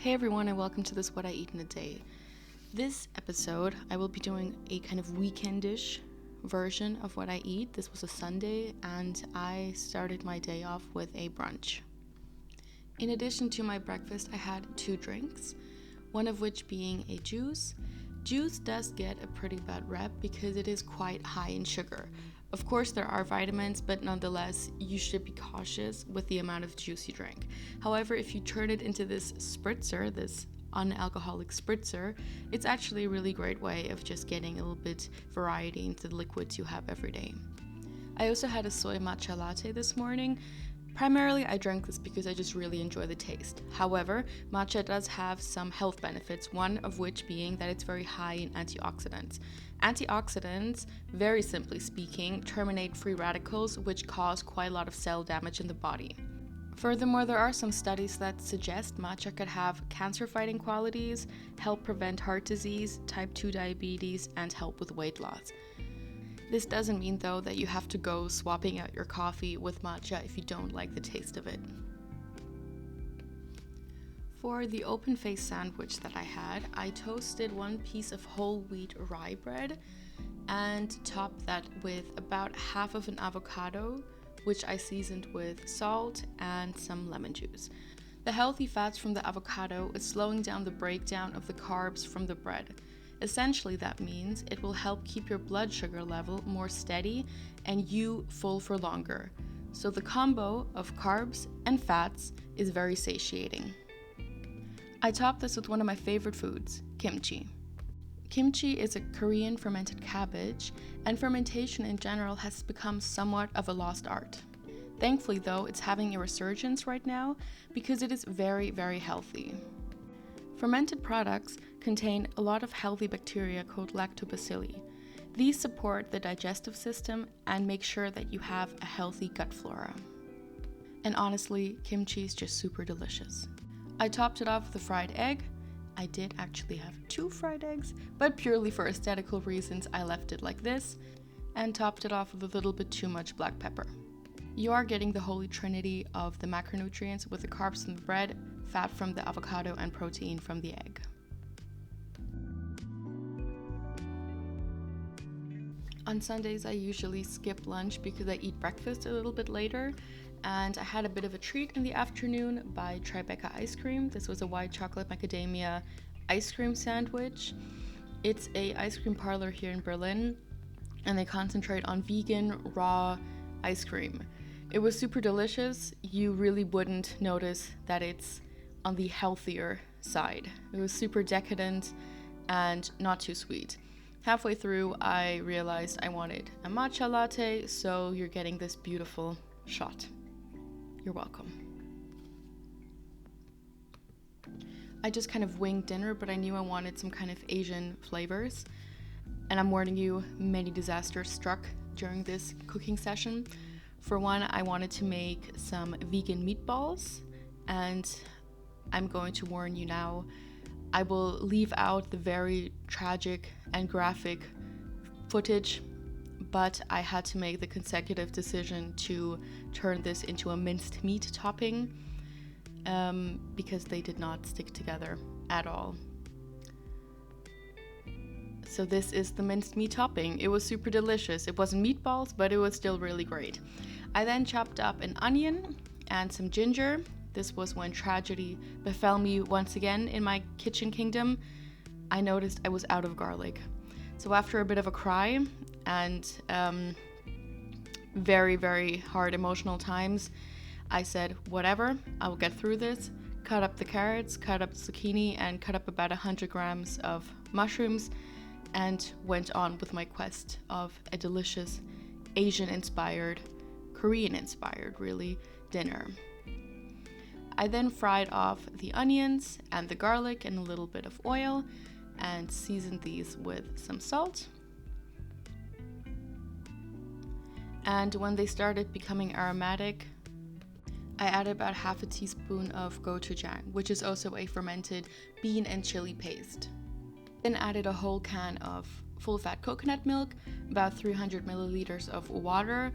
Hey everyone, and welcome to this What I Eat in a Day. This episode, I will be doing a kind of weekendish version of what I eat. This was a Sunday, and I started my day off with a brunch. In addition to my breakfast, I had 2 drinks, one of which being a juice. Juice does get a pretty bad rep because it is quite high in sugar. Of course, there are vitamins, but nonetheless, you should be cautious with the amount of juice you drink. However, if you turn it into this spritzer, this unalcoholic spritzer, it's actually a really great way of just getting a little bit variety into the liquids you have every day. I also had a soy matcha latte this morning. Primarily, I drank this because I just really enjoy the taste. However, matcha does have some health benefits, one of which being that it's very high in antioxidants. Antioxidants, very simply speaking, terminate free radicals, which cause quite a lot of cell damage in the body. Furthermore, there are some studies that suggest matcha could have cancer-fighting qualities, help prevent heart disease, type 2 diabetes, and help with weight loss. This doesn't mean, though, that you have to go swapping out your coffee with matcha if you don't like the taste of it. For the open-faced sandwich that I had, I toasted 1 piece of whole wheat rye bread and topped that with about half of an avocado, which I seasoned with salt and some lemon juice. The healthy fats from the avocado is slowing down the breakdown of the carbs from the bread. Essentially, that means it will help keep your blood sugar level more steady and you full for longer. So the combo of carbs and fats is very satiating. I topped this with one of my favorite foods, kimchi. Kimchi is a Korean fermented cabbage, and fermentation in general has become somewhat of a lost art. Thankfully, though, it's having a resurgence right now because it is very, very healthy. Fermented products contain a lot of healthy bacteria called lactobacilli. These support the digestive system and make sure that you have a healthy gut flora. And honestly, kimchi is just super delicious. I topped it off with a fried egg. I did actually have 2 fried eggs, but purely for aesthetical reasons I left it like this, and topped it off with a little bit too much black pepper. You are getting the holy trinity of the macronutrients with the carbs from the bread, fat from the avocado, and protein from the egg. On Sundays, I usually skip lunch because I eat breakfast a little bit later, and I had a bit of a treat in the afternoon by Tribeca Ice Cream. This was a white chocolate macadamia ice cream sandwich. It's a ice cream parlor here in Berlin, and they concentrate on vegan, raw ice cream. It was super delicious. You really wouldn't notice that it's on the healthier side. It was super decadent and not too sweet. Halfway through, I realized I wanted a matcha latte, so you're getting this beautiful shot. You're welcome. I just kind of winged dinner, but I knew I wanted some kind of Asian flavors. And I'm warning you, many disasters struck during this cooking session. For one, I wanted to make some vegan meatballs, and I'm going to warn you now, I will leave out the very tragic and graphic footage, but I had to make the consecutive decision to turn this into a minced meat topping because they did not stick together at all. So this is the minced meat topping. It was super delicious. It wasn't meatballs, but it was still really great. I then chopped up an onion and some ginger. This was when tragedy befell me once again in my kitchen kingdom. I noticed I was out of garlic. So after a bit of a cry and very, very hard emotional times, I said, whatever, I will get through this. Cut up the carrots, cut up the zucchini, and cut up about 100 grams of mushrooms, and went on with my quest of a delicious Asian-inspired, Korean-inspired, really, dinner. I then fried off the onions and the garlic in a little bit of oil and seasoned these with some salt. And when they started becoming aromatic, I added about half a teaspoon of gochujang, which is also a fermented bean and chili paste. Then added a whole can of full-fat coconut milk, about 300 milliliters of water,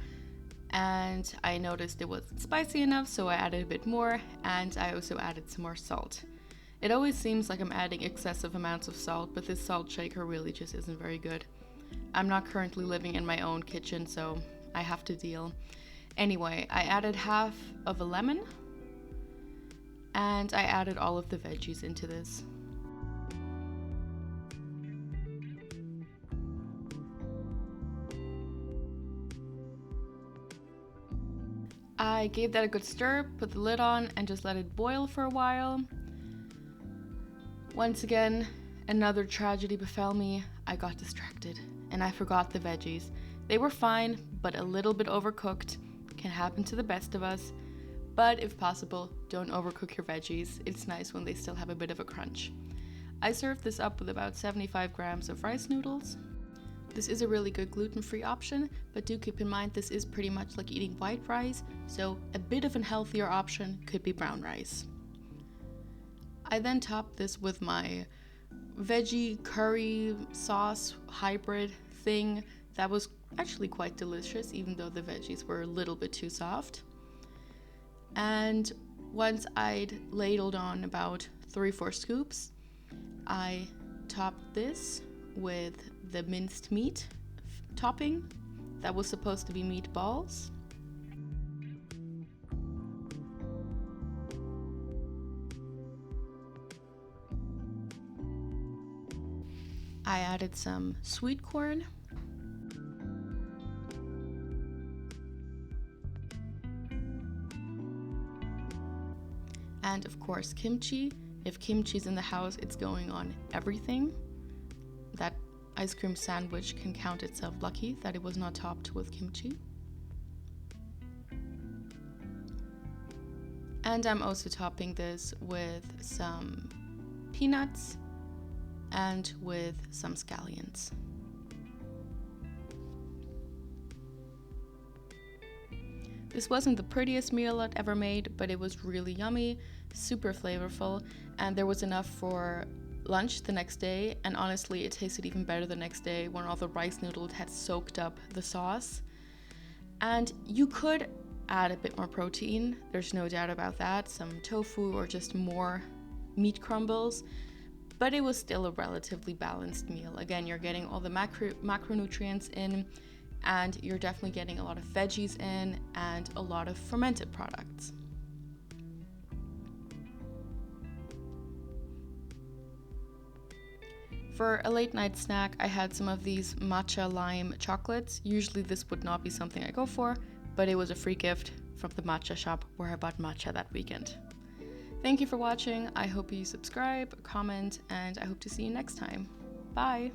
and I noticed it wasn't spicy enough, so I added a bit more, and I also added some more salt. It always seems like I'm adding excessive amounts of salt, but this salt shaker really just isn't very good. I'm not currently living in my own kitchen, so I have to deal. Anyway, I added half of a lemon, and I added all of the veggies into this. I gave that a good stir, put the lid on, and just let it boil for a while. Once again, another tragedy befell me. I got distracted, and I forgot the veggies. They were fine, but a little bit overcooked. Can happen to the best of us. But if possible, don't overcook your veggies. It's nice when they still have a bit of a crunch. I served this up with about 75 grams of rice noodles. This is a really good gluten-free option, but do keep in mind this is pretty much like eating white rice, so a bit of a healthier option could be brown rice. I then topped this with my veggie curry sauce hybrid thing that was actually quite delicious, even though the veggies were a little bit too soft. And once I'd ladled on about 3-4 scoops, I topped this with the minced meat topping that was supposed to be meatballs. I added some sweet corn. And of course kimchi. If kimchi's in the house, it's going on everything. That ice cream sandwich can count itself lucky that it was not topped with kimchi. And I'm also topping this with some peanuts and with some scallions. This wasn't the prettiest meal I'd ever made, but it was really yummy, super flavorful, and there was enough for lunch the next day, and honestly it tasted even better the next day when all the rice noodles had soaked up the sauce. And you could add a bit more protein, there's no doubt about that, some tofu or just more meat crumbles, but it was still a relatively balanced meal. Again, you're getting all the macronutrients in, and you're definitely getting a lot of veggies in and a lot of fermented products. For a late night snack, I had some of these matcha lime chocolates. Usually this would not be something I go for, but it was a free gift from the matcha shop where I bought matcha that weekend. Thank you for watching. I hope you subscribe, comment, and I hope to see you next time. Bye!